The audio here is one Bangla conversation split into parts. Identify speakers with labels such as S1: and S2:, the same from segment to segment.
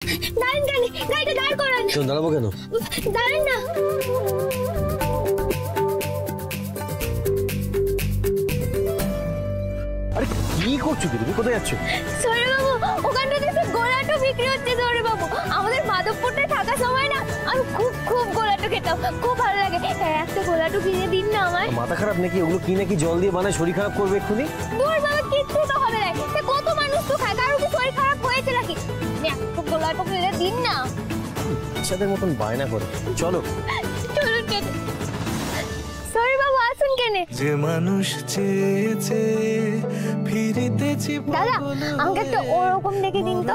S1: দাঁড়ান কেন, গাড়িটা দাঁড় করান।
S2: দাঁড়াবো কেন?
S1: দাঁড়ান না।
S2: আরে কি করছো তুমি? কোথায় যাচ্ছ?
S1: সরে বাবু, ওখানটাতে গোলাটো বিক্রি হচ্ছে। সরে বাবু, আমাদের মাধবপুরটা থাকার সময় না আমি খুব গোলাটো খেতাম, খুব ভালো লাগে। একটা গোলাটো কিনে দিন না আমার।
S2: মাথা খারাপ নাকি? ওগুলো কি নাকি জল দিয়ে বানায়, শরীর খারাপ করবে এক্ষুনি।
S1: দূর বাবা, কিচ্ছু তো হবে না। কত মানুষ তো খায়, কারো কি শরীর খারাপ হয়েছে নাকি? একটা গোলাটো কিনে দিন না।
S2: সাথে মতন বায়না করে। চলো
S1: চলুন কেন। সরি বাবু, আসুন কেন।
S3: যে মানুষ চেয়েছে ফিরিতেছি
S1: দাদা, আমাকে একটা ওরকম দেখে দিন তো।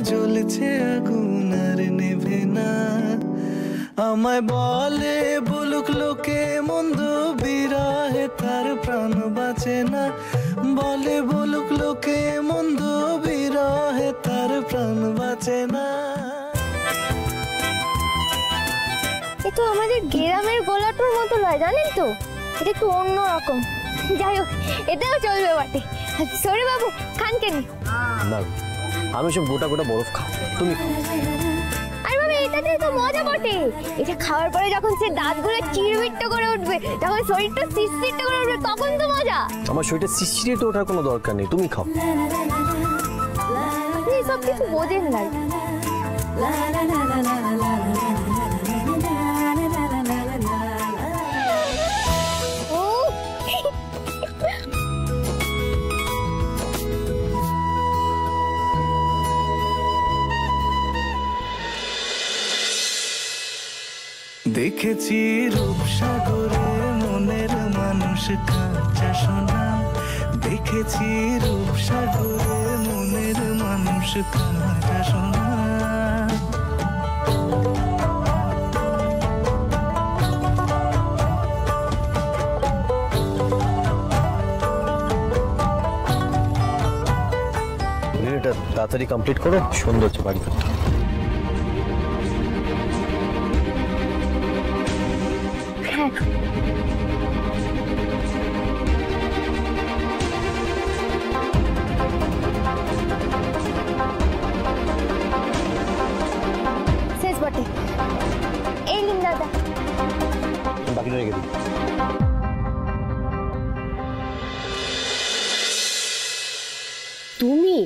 S3: জ্বলছে আগুন আর নেভে না, আমায় বলে বলুক লোকে মন্দ, বিরহে তার প্রাণ বাঁচে না। বলে বলুক লোকে মন্দ, বিরহে তার প্রাণ বাঁচে না।
S1: এ তো আমাদের গ্রামের গোলাটোর মতো লয়, জানেন তো? এটা একটু অন্যরকম। যাই হোক, এটাও চলবে বটে। সরি বাবু, খান কেন?
S2: না, আমি সব গোটা গোটা বরফ খাও। তুমি?
S1: আরে বাবা, এটাতে তো মজা বটে। এটা খাওয়ার পরে যখন সে দাঁতগুলো চিরবিট্ট করে উঠবে, যখন শরীরটা শিরশিরটা করে উঠবে, তখন তো মজা।
S2: আমার শরীরটা শিরশিরে তো ওঠার কোনো দরকার নেই, তুমি খাও।
S1: আপনি সব কিছু বোঝেন না।
S3: দেখেছি রূপসাগরে মনের মানুষ কাঁচা সোনা, দেখেছি রূপসাগরে মনের মানুষ কাঁচা সোনা।
S2: এটা তাড়াতাড়ি কমপ্লিট করো, সুন্দর হচ্ছে বাড়ি।
S1: শেষ বটে। এই নিন দাদা।
S2: বাকিটা রেখে দিই।
S4: তুমি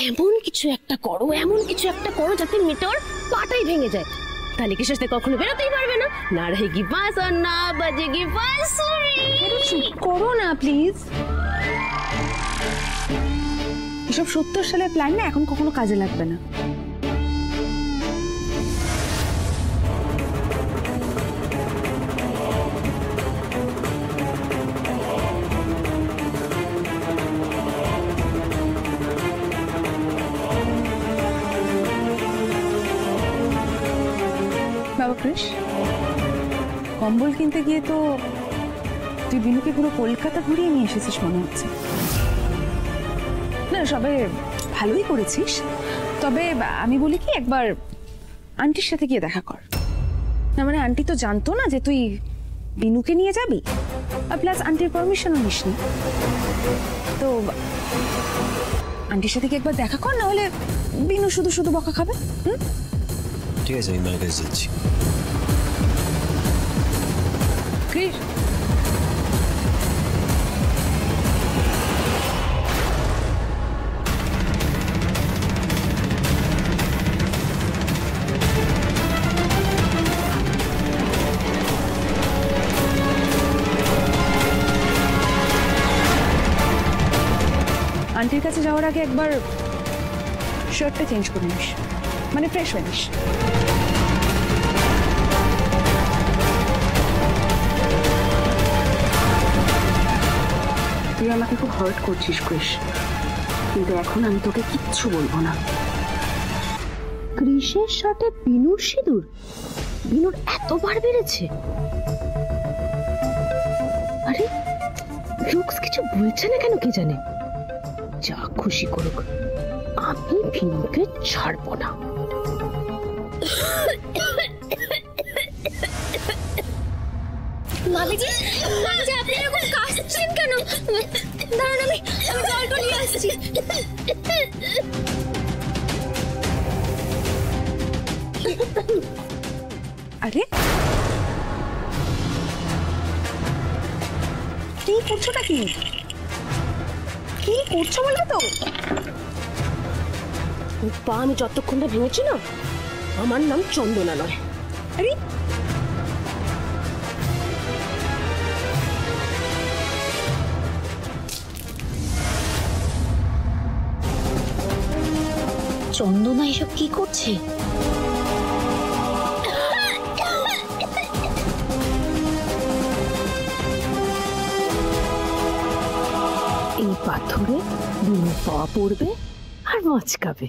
S4: এমন কিছু একটা করো, এমন কিছু একটা করো যাতে মেয়েটার পাটাই ভেঙে যায়। তাহলে কি সাথে কখনো বেরোতেই পারবে না। না रहेगी बांस और ना बजेगी बांसुरी।
S5: চুপ করো না প্লিজ। এসব 70 সালের প্ল্যান না এখন কখনো কাজে লাগবে না। বাবা কৃষ, কম্বল কিনতে গিয়ে তো তুই বিনুকে পুরো কলকাতা ঘুরিয়ে নিয়ে এসেছিস মনে হচ্ছে। না, সবে ভালোই করেছিস, তবে আমি বলি কি একবার আন্টির সাথে গিয়ে দেখা কর। না মানে আন্টি তো জানতো না যে তুই বিনুকে নিয়ে যাবি, আর প্লাস আন্টির পারমিশনও নিসনি। তো আন্টির সাথে কি একবার দেখা কর, না হলে বিনু শুধু শুধু বকা খাবে।
S2: ঠিক আছে, আমি মায়ের কাছে যাচ্ছি।
S5: কৃষ, আন্টির কাছে যাওয়ার আগে একবার শার্টটা চেঞ্জ করে নিস, মানে ফ্রেশ হয়ে নিস।
S4: তুই আমাকে খুব হার্ট করছিস কৃষ, কিন্তু এখন আমি তোকে কিচ্ছু বলবো না। কৃষের সাথে বিনুর সিঁদুর, বিনুর এতবার বেড়েছে। আরে রুক্স কিছু বলছে না কেন কে জানে। যা খুশি করুক, আমি বিনুকে ছাড়বো না।
S1: মামিজি, মামিজি আপনি এরকম কাশছেন কেন? দাঁড়ান, আমি জলটা নিয়ে আসছি।
S5: আরে কি করছোটা কি কি করছো বলে তো?
S4: ওই পা আমি যতক্ষণ না ভেঙেছি না, আমার নাম চন্দনা নয়।
S5: আরে
S4: চন্দনা এসব কি করছে? এই পাথরে বিনু পা পড়বে আর মচকাবে।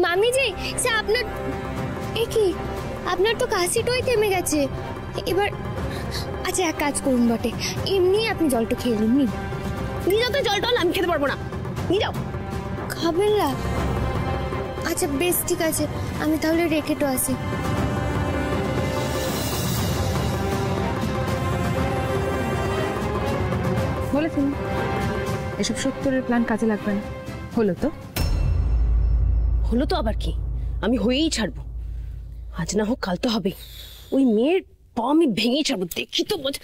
S1: মামি জি, সে আপনার কি আপনার তো কাশিটাই থেমে গেছে এবার। আচ্ছা এক কাজ করুন বটে, এমনি আপনি জলটা খেয়ে নিন।
S4: নিয়ে যাও তো জলটা, আমি খেতে পারবো না, নিয়ে যাও।
S1: খাবেন না? আচ্ছা বেশ ঠিক আছে, আমি তাহলে রেখে তো আসি।
S5: বলেছেন এসব সত্তরের প্ল্যান কাজে লাগবে না। হলো তো?
S4: হলো তো আবার কি, আমি হয়েই ছাড়বো। আজ না হোক কাল তো হবে। ওই মেয়ের পা আমি ভেঙেই ছাড়বো, দেখি তো বোঝ।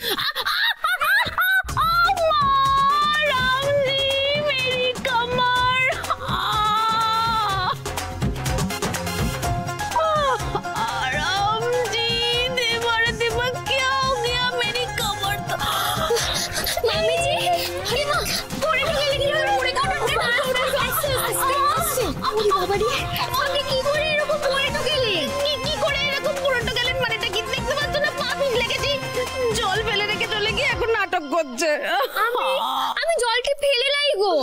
S1: আমি জলটি ফেলে লাই গো।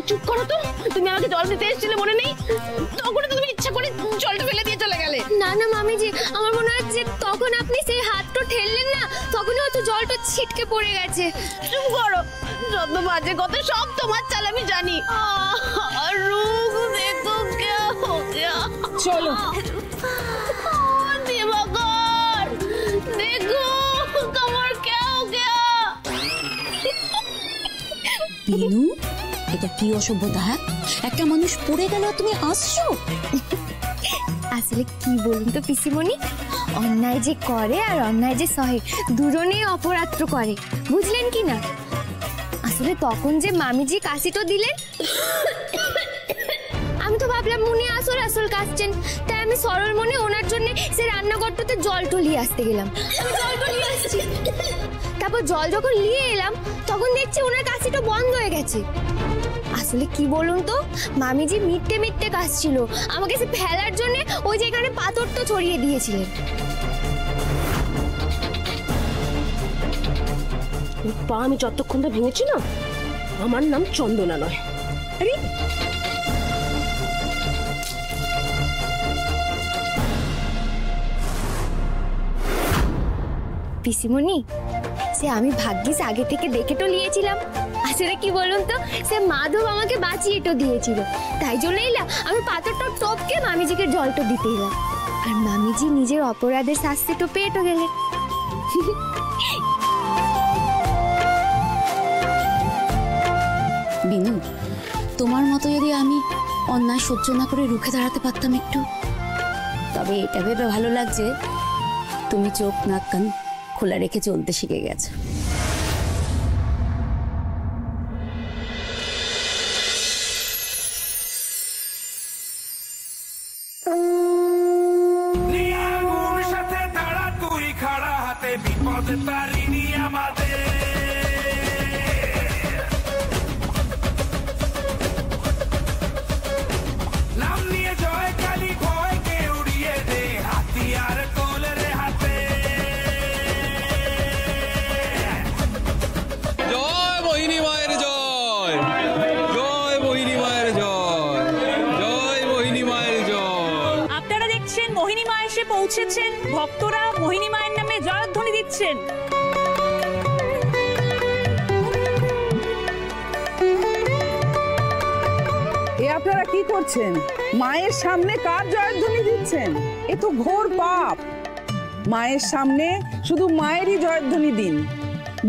S4: চুপ করো তো, তুমি আমাকে জল দিতে এসেছিলে মনে নেই? তখন তুমি ইচ্ছা করে জলটা ফেলে দিয়ে চলে গেলে।
S1: না না মামিজি, আমার মনে হচ্ছে তখন আপনি সেই হাতটা ঠেললেন না, তখন হয়তো জলটা ছিটকে পড়ে গেছে।
S4: চুপ করো, যত বাজে কথা সব তোমার চাল আমি জানি। রূপ দেখো কে হো গয়া।
S5: চলো
S4: দিবাকর, দেখো কমর কে হো গয়া।
S6: বিনু, এটা কি অসভ্যতা? হ্যাঁ, একটা মানুষ পড়ে গেল তুমি আসছো?
S1: আসলে কি বলুন তো পিসিমণি, অন্যায় যে করে আর অন্যায় যে সহে, দুজনেই অপরাধ করে, বুঝলেন কি না? আসলে তখন যে মামিজি কাশিটা দিলেন, আমি তো ভাবলাম মনে আসল আসল কাশছেন, তাই আমি সরল মনে ওনার জন্য সে রান্নাঘরটাতে জল টলিয়ে আসতে গেলাম। জল টলিয়ে আসছি, তারপর জল যখন নিয়ে এলাম তখন দেখছি ওনার কাশিটা বন্ধ হয়ে গেছে। আসলে কি বলুন তো, মামিজি মিটতে মিটতে কাশছিল, আমাকে সে ফেলার জন্য ওই যে এখানে পাথরটা ছড়িয়ে দিয়েছিলেন।
S4: ওই পা আমি যতক্ষণ না ভেঙেছি না, আমার নাম চন্দনা নয়।
S5: আরে
S1: পিসিমণি, সে আমি ভাগ্যিস আগে থেকে দেখে তো নিয়েছিলাম। আসলে কি বলুন তো, সে মাধব আমাকে বাঁচিয়ে তো দিয়েছিল, তাই জন্য এলাম আমি পাথরটা টপকে মামিজিকে জলটা দিতে এলাম, আর মামিজি নিজের অপরাধের শাস্তি তো পেয়ে তো গেলেন।
S6: বিনু, তোমার মতো যদি আমি অন্যায় সহ্য না করে রুখে দাঁড়াতে পারতাম একটু, তবে এটা ভেবে ভালো লাগছে তুমি চোখ নাক কান খোলা রেখে চলতে শিখে গেছো।
S3: সাথে দাঁড়া তুই খাড়া হাতে, বিপদ তারিনি আমাদের। নাম নিয়ে জয় কালী ভয়কে উড়িয়ে দে, হাতিয়ার তোল রে হাতে।
S7: জয় মোহিনী মায়ের জয়, জয় মোহিনী মায়ের জয়, জয় মোহিনী মায়ের জয়।
S8: আপনারা দেখছেন মোহিনী মা এসে পৌঁছেছেন, ভক্তরা মোহিনী মায়ের নামে জয়ধ্বনি দিচ্ছেন।
S9: কি করছেন? মায়ের সামনে কার জয়ধ্বনি দিচ্ছেন? এ তো ঘোর পাপ। মায়ের সামনে শুধু মায়েরই জয়ধ্বনি দিন।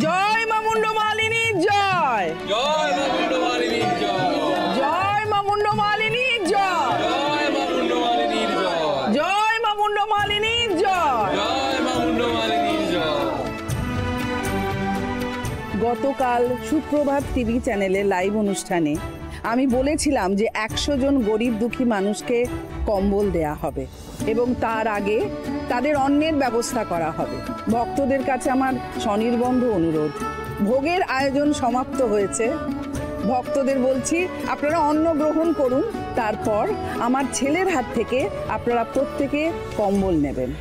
S9: জয় মা মুন্ডমালিনী জয়,
S7: জয় মা মুন্ডমালিনী জয়,
S9: জয় মা মুন্ডমালিনী জয়,
S7: জয় মা মুন্ডমালিনী জয়,
S9: জয় মা মুন্ডমালিনী জয়,
S7: জয় মা মুন্ডমালিনী জয়।
S9: গতকাল সুপ্রভাত টিভি চ্যানেলে লাইভ অনুষ্ঠানে আমি বলেছিলাম যে 100 জন গরিব দুঃখী মানুষকে কম্বল দেয়া হবে এবং তার আগে তাদের অন্নের ব্যবস্থা করা হবে। ভক্তদের কাছে আমার স্বনির্বন্ধ অনুরোধ, ভোগের আয়োজন সমাপ্ত হয়েছে। ভক্তদের বলছি আপনারা অন্ন গ্রহণ করুন, তারপর আমার ছেলের হাত থেকে আপনারা প্রত্যেকে কম্বল নেবেন।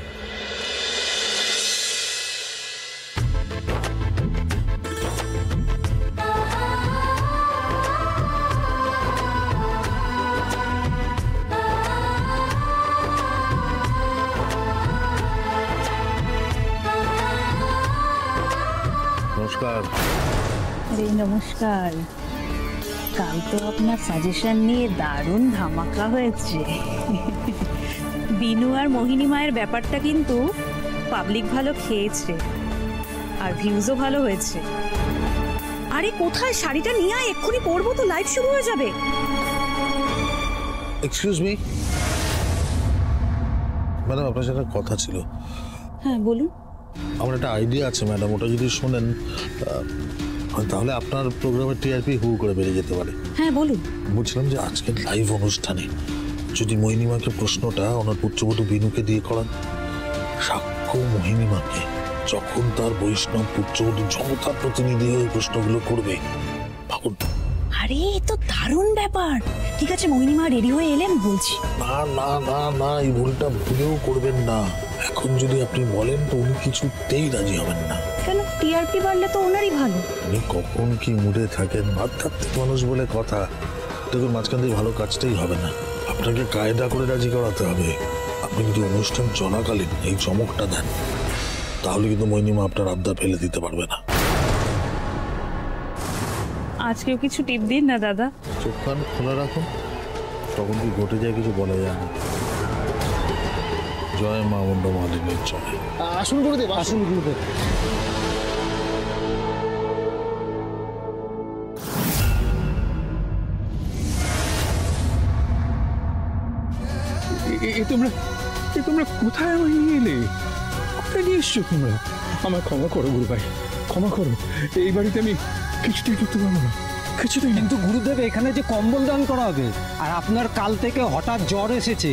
S10: নমস্কার।
S8: নমস্কার। কাল তো আপনার সাজেশন নিয়ে দারুণ ধামাকা হয়েছে। বিনু আর মোহিনী মায়ের ব্যাপারটা কিন্তু পাবলিক ভালো খেয়েছে, আর ভিউজও ভালো হয়েছে। আরে কোথায় শাড়িটা নিয়ে আয়, এক্ষুনি পরবো তো, লাইভ শুরু হয়ে যাবে।
S10: এক্সকিউজ মি ম্যাডাম, আপনার সাথে কথা ছিল।
S8: হ্যাঁ বলুন।
S10: আমার একটা আইডিয়া আছে ম্যাডাম, ওটা যদি শোনেন তাহলে আপনার প্রোগ্রামের টিআরপি হু করে বেড়ে যেতে পারে।
S8: হ্যাঁ বলুন।
S10: বলছিলাম যে আজকের লাইভ অনুষ্ঠানে যদি মোহিনীমাকে প্রশ্নটা ওনার পুত্রবধূ বিনুকে দিয়ে করান, সাক্ষ্য মোহিনীমাকে যখন তার বৈষ্ণব পুত্রবধূ জনতার প্রতিনিধি হয়ে প্রশ্নগুলো করবে, ভাবুন।
S8: আরে এ তো দারুণ ব্যাপার। ঠিক আছে, মোহিনী মা রেডি হয়ে এলে আমি বলছি।
S10: না না না না, এই ভুলটা ভুলেও করবেন না। এখন যদি আপনি বলেন তো উনি কিছুতেই রাজি হবেন না।
S8: কেন? টিআরপি বাড়লে তো ওনারই ভালো।
S10: উনি কখন কি মুডে থাকেন, আধ্যাত্মিক মানুষ বলে কথা। দেখুন, মাঝখান দিয়ে ভালো কাজটাই হবে না, আপনাকে কায়দা করে রাজি করাতে হবে। আপনি যদি অনুষ্ঠান চলাকালীন এই চমকটা দেন, তাহলে কিন্তু মোহিনীমা আপনার আবদার ফেলে দিতে পারবে না।
S8: আজকেও কিছু টিপ দিন না দাদা।
S10: চোখ কান খোলা রাখুন, তখন কি ঘটে যায় কিছু বলা যায় না। জয় মা মুন্ডমালিনীর জয়।
S2: আসুন গুরুদেব, আসুন গুরুদেব।
S11: তোমরা কোথায় আমায় নিয়ে এলে? কোথায় নিয়ে এসছো তোমরা? আমার ক্ষমা করো গুরু ভাই, ক্ষমা করো। এই বাড়িতে আমি কিছুতেই করতে পারবো না, কিছুতেই।
S2: কিন্তু গুরুদেব, এখানে যে কম্বল দান করা হবে, আর আপনার কাল থেকে হঠাৎ জ্বর এসেছে,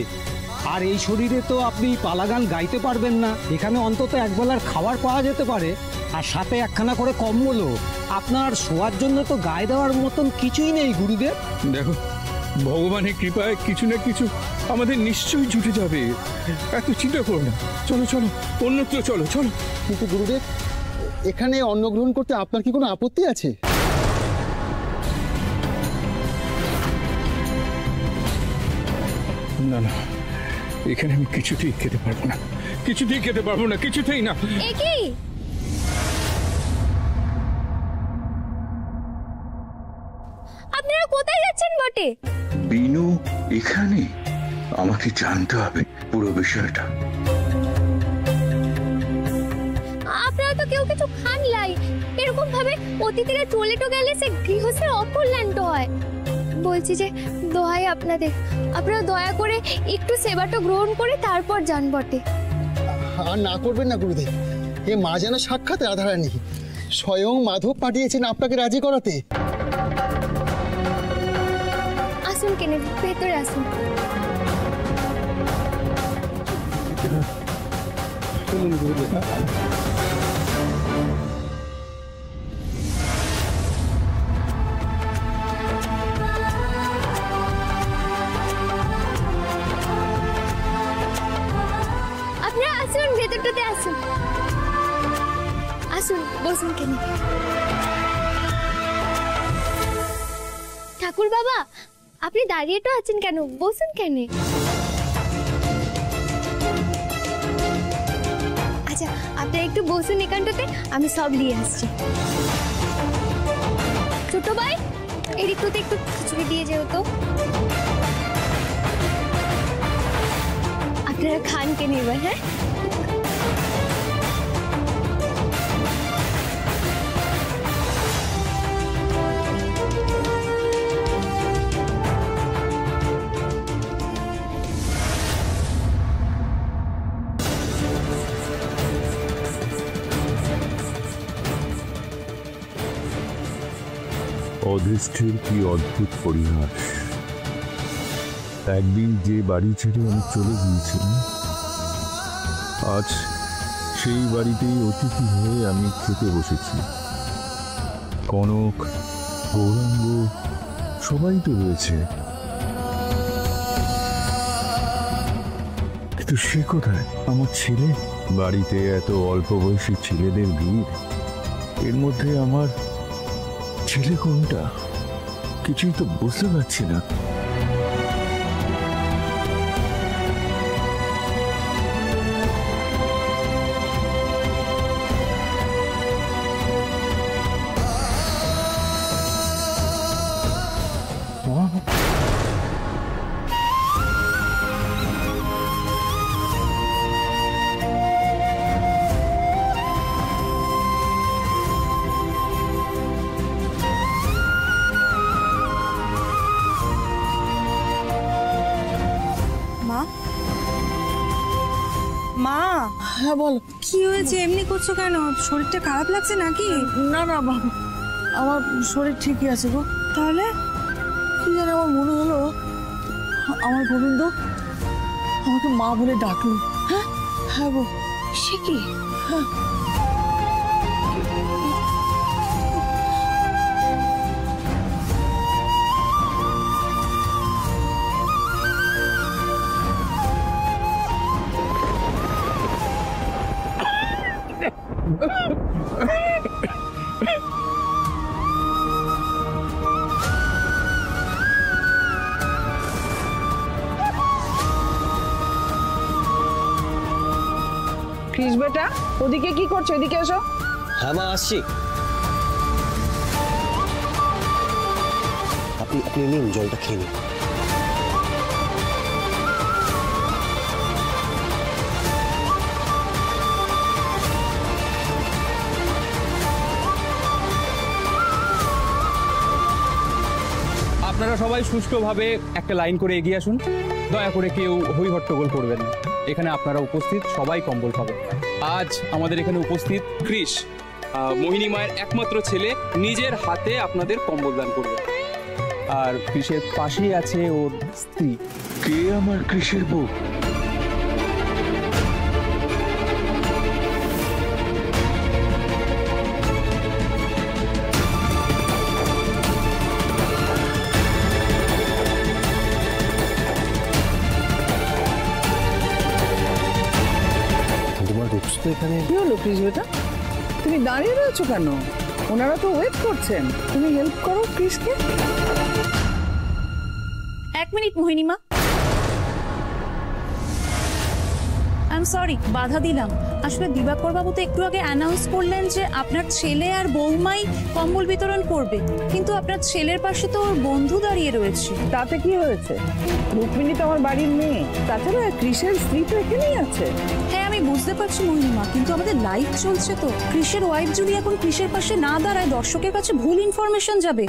S2: আর এই শরীরে তো আপনি পালাগান গাইতে পারবেন না। এখানে অন্তত একবেলার খাবার পাওয়া যেতে পারে, আর সাথে একখানা করে কম্বলও। আপনার শোয়ার জন্য তো গায়ে দেওয়ার মতন কিছুই নেই গুরুদেব।
S11: দেখো, ভগবানের কৃপায় কিছু না কিছু আমাদের নিশ্চয়ই জুটে যাবে, এত চিন্তা করো না। চলো চলো, অন্যত্র চলো চলো।
S2: কিন্তু গুরুদেব, এখানে অন্ন গ্রহণ করতে আপনার কি কোনো আপত্তি আছে?
S11: না না, এখানে আমি কিছুতেই খেতে পারবো না, কিছুতেই খেতে পারবো না, কিছুতেই না।
S1: একই আপনারা কোথায় যাচ্ছেন বটে?
S11: বিনু এখানে? আমাকে জানতে হবে পুরো বিষয়টা।
S1: আপনারা তো কেউ কিছু খান লাই, এরকম ভাবে অতিথিরা চলে তো গেলে সে গৃহস্থের অকল্যাণ তো হয়। বলছি যে দোহাই আপনাদের, আপনারা দয়া করে একটু সেবাটা গ্রহণ করে তারপর যান বটে।
S2: আর না করবেন না গুরুদেব, এ মা যেন সাক্ষাৎ রাধারানী। স্বয়ং মাধব পাঠিয়েছেন আপনাকে রাজি করাতে।
S1: আসুন কেনে, ভেতরে আসুন।
S2: চলুন গুরুদেব।
S1: আপনারা আসুন, ভেতরটাতে আসুন। আসুন, বসুন কেনে। ঠাকুর বাবা, আপনি দাঁড়িয়ে তো আছেন কেন? বসুন কেনে। আচ্ছা, আপনি একটু বসুন এখানটাতে, আমি সব নিয়ে আসছি। ছোট ভাই, এদিকটাতে একটু খিচুড়ি দিয়ে যেও তো। আপনারা খান কেন এবার? হ্যাঁ,
S11: অদৃষ্টের কি অদ্ভুত পরিহাস। একদিন যে বাড়ি ছেড়ে আমি চলে গিয়েছিলাম, আজ সেই বাড়িতেই অতিথি হয়ে আমি খেতে বসেছি। কনক, গৌরাঙ্গ সবাই তো রয়েছে, কিন্তু সে কোথায়? আমার ছেলে। বাড়িতে এত অল্প বয়সী ছেলেদের ভিড়, এর মধ্যে আমার ছেলে কোনটা কিছুই তো বুঝতে পারছি না।
S8: মা, হ্যাঁ বলো। কি হয়েছে? এমনি করছো কেন? শরীরটা খারাপ লাগছে নাকি?
S9: না না বাবা, আমার শরীর ঠিকই আছে গো।
S8: তাহলে
S9: কি জানি আমার মনে হলো আমার গোবিন্দ আমাকে মা বলে ডাকলো। হ্যাঁ হ্যাঁ গো।
S8: সে কি?
S9: হ্যাঁ। কৃষ বেটা, ওদিকে কি করছো? এদিকে এসো।
S12: হ্যাঁ মা, আসছি। আপনি আপনি নিন, জলটা খেয়ে নিন।
S7: আপনারা সবাই সুষ্ঠুভাবে একটা লাইন করে এগিয়ে আসুন। দয়া করে কেউ হই হট্টগোল করবেন না। এখানে আপনারা উপস্থিত সবাই কম্বল পাবেন। আজ আমাদের এখানে উপস্থিত কৃষ, মোহিনী মায়ের একমাত্র ছেলে, নিজের হাতে আপনাদের কম্বল দান করবে। আর কৃষের পাশেই আছে ওর স্ত্রী।
S11: কে আমার কৃষের বউ?
S12: এখানে
S9: কি হলো কৃষ বেটা, তুমি দাঁড়িয়ে রয়েছো কেন? ওনারা তো ওয়েট করছেন, তুমি হেল্প করো কৃষকে।
S8: এক মিনিট মোহিনীমা, আই এম সরি বাধা দিলাম। আসলে দিবাকর বাবু তো একটু আগে অ্যানাউন্স করলেন যে আপনার ছেলে আর বৌমাই কম্বল বিতরণ করবে, কিন্তু আপনার ছেলের পাশে তো ওর বন্ধু দাঁড়িয়ে রয়েছে।
S9: তাতে কি হয়েছে? রুক্মিণী তো আমার বাড়ির মেয়ে, তাছাড়া কৃষের স্ত্রী তো এখানেই আছে।
S8: হ্যাঁ আমি বুঝতে পারছি মোহিনীমা, কিন্তু আমাদের লাইভ চলছে তো। কৃষের ওয়াইফ যদি এখন কৃষের পাশে না দাঁড়ায়, দর্শকের কাছে ভুল ইনফরমেশন যাবে।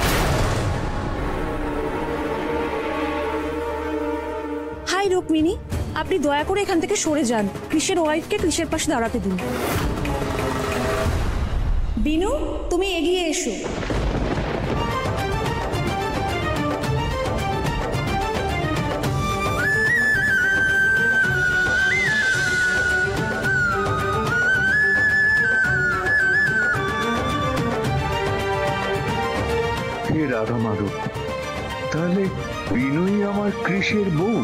S8: হাই রুক্মিণী, আপনি দয়া করে এখান থেকে সরে যান। কৃষের ওয়াইফকে কৃষের পাশে দাঁড়াতে দিন। বিনু, তুমি এগিয়ে এসো।
S11: হে রাধা মাধব, তাহলে বিনুই আমার কৃষের বউ?